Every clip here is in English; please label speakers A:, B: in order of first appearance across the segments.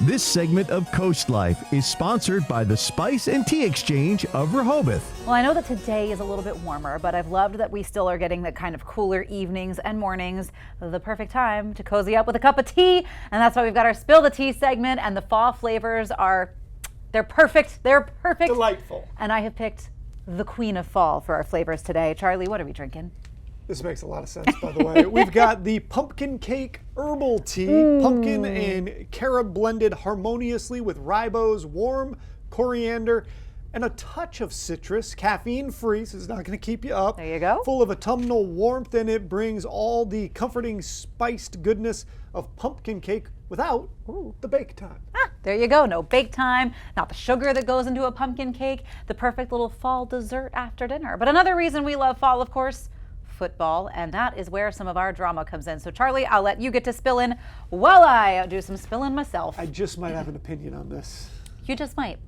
A: This segment of CoastLife is sponsored by the Spice and Tea Exchange of Rehoboth.
B: Well, I know that today is a little bit warmer, but I've loved that we still are getting the kind of cooler evenings and mornings, the perfect time to cozy up with a cup of tea. And that's why we've got our Spill the Tea segment, and the fall flavors they're perfect. They're perfect.
C: Delightful.
B: And I have picked the queen of fall for our flavors today. Charlie, what are we drinking?
C: This makes a lot of sense, by the way. We've got the pumpkin cake herbal tea. Pumpkin and carob blended harmoniously with ribose, warm coriander, and a touch of citrus. Caffeine-free, so it's not going to keep you up.
B: There you go.
C: Full of autumnal warmth, and it brings all the comforting spiced goodness of pumpkin cake without the bake time.
B: There you go. No bake time, not the sugar that goes into a pumpkin cake, the perfect little fall dessert after dinner. But another reason we love fall, of course, football, and that is where some of our drama comes in. So Charlie, I'll let you get to spilling while I do some spilling myself.
C: I just might have an opinion on this.
B: You just might.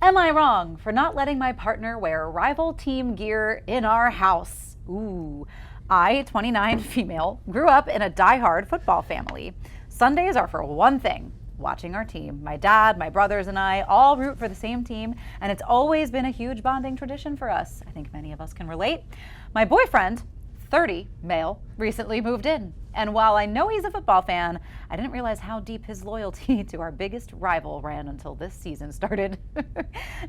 B: Am I wrong for not letting my partner wear rival team gear in our house? Ooh. I, 29 female, grew up in a diehard football family. Sundays are for one thing, watching our team. My dad, my brothers, and I all root for the same team, and it's always been a huge bonding tradition for us. I think many of us can relate. My boyfriend, 30, male, recently moved in. And while I know he's a football fan, I didn't realize how deep his loyalty to our biggest rival ran until this season started.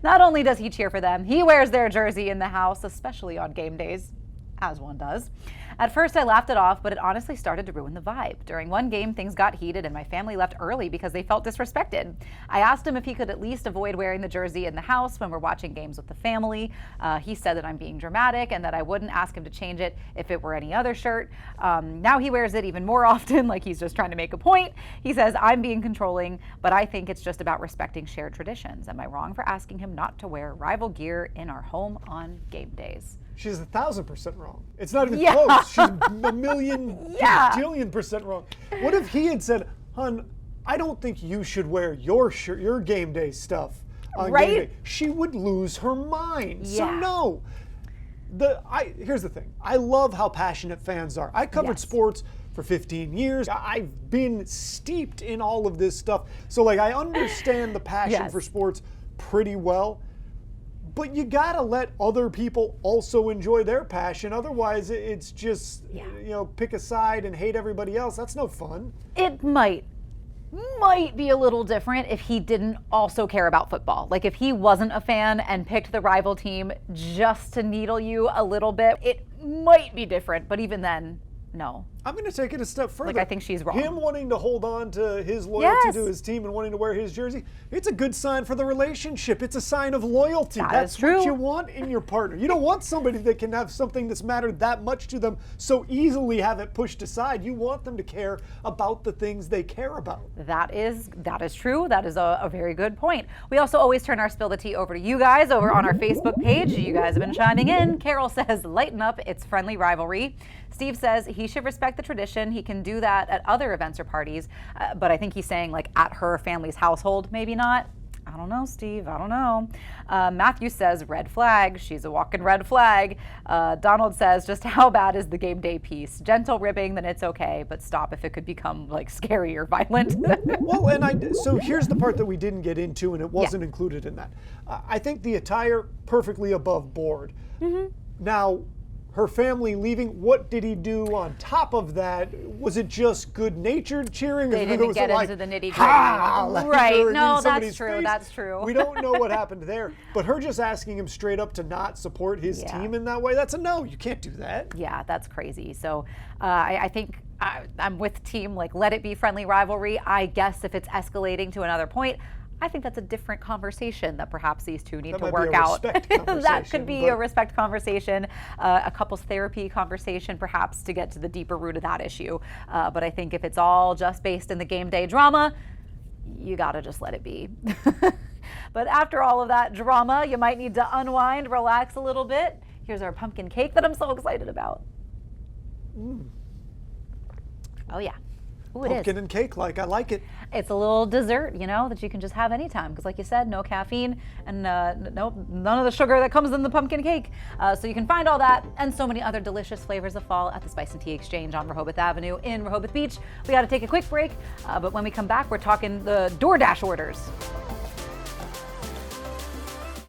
B: Not only does he cheer for them, he wears their jersey in the house, especially on game days, as one does. At first I laughed it off, but it honestly started to ruin the vibe. During one game, things got heated and my family left early because they felt disrespected. I asked him if he could at least avoid wearing the jersey in the house when we're watching games with the family. He said that I'm being dramatic and that I wouldn't ask him to change it if it were any other shirt. Now he wears it even more often, like he's just trying to make a point. He says I'm being controlling, but I think it's just about respecting shared traditions. Am I wrong for asking him not to wear rival gear in our home on game days?
C: She's 1,000% wrong. It's not even close. She's a million, bajillion percent wrong. What if he had said, "Hun, I don't think you should wear your shirt, your game day stuff on game day." She would lose her mind. So no. Here's the thing. I love how passionate fans are. I covered sports for 15 years. I've been steeped in all of this stuff. So I understand the passion for sports pretty well. But you gotta let other people also enjoy their passion. Otherwise, it's just, pick a side and hate everybody else. That's no fun.
B: It might be a little different if he didn't also care about football. Like if he wasn't a fan and picked the rival team just to needle you a little bit, it might be different. But even then, no.
C: I'm going to take it a step further.
B: I think she's wrong.
C: Him wanting to hold on to his loyalty to his team and wanting to wear his jersey, it's a good sign for the relationship. It's a sign of loyalty. That's
B: true.
C: What you want in your partner. You don't want somebody that can have something that's mattered that much to them so easily have it pushed aside. You want them to care about the things they care about.
B: That is true. That is a very good point. We also always turn our Spill the Tea over to you guys over on our Facebook page. You guys have been chiming in. Carol says, lighten up, it's friendly rivalry. Steve says he should respect the tradition. He can do that at other events or parties, but I think he's saying at her family's household, maybe not. I don't know, Steve. I don't know. Matthew says red flag. She's a walking red flag. Donald says just how bad is the game day piece? Gentle ribbing, then it's okay, but stop if it could become scary or violent.
C: Well, so here's the part that we didn't get into, and it wasn't included in that. I think the attire perfectly above board. Now, her family leaving, what did he do on top of that? Was it just good-natured cheering?
B: They didn't get into the nitty-gritty.
C: Right,
B: no, that's true, that's true.
C: We don't know what happened there. But her just asking him straight up to not support his team in that way, that's a no. You can't do that.
B: Yeah, that's crazy. So I think I'm with team, let it be friendly rivalry. I guess if it's escalating to another point, I think that's a different conversation that perhaps these two need to work out. That could be a respect conversation, a couples therapy conversation, perhaps, to get to the deeper root of that issue. But I think if it's all just based in the game day drama, you gotta just let it be. But after all of that drama, you might need to unwind, relax a little bit. Here's our pumpkin cake that I'm so excited about. Oh yeah. Ooh, it is.
C: Pumpkin and cake like. I like it.
B: It's a little dessert, that you can just have anytime. Because like you said, no caffeine and none of the sugar that comes in the pumpkin cake. So you can find all that and so many other delicious flavors of fall at the Spice and Tea Exchange on Rehoboth Avenue in Rehoboth Beach. We got to take a quick break, but when we come back, we're talking the DoorDash orders.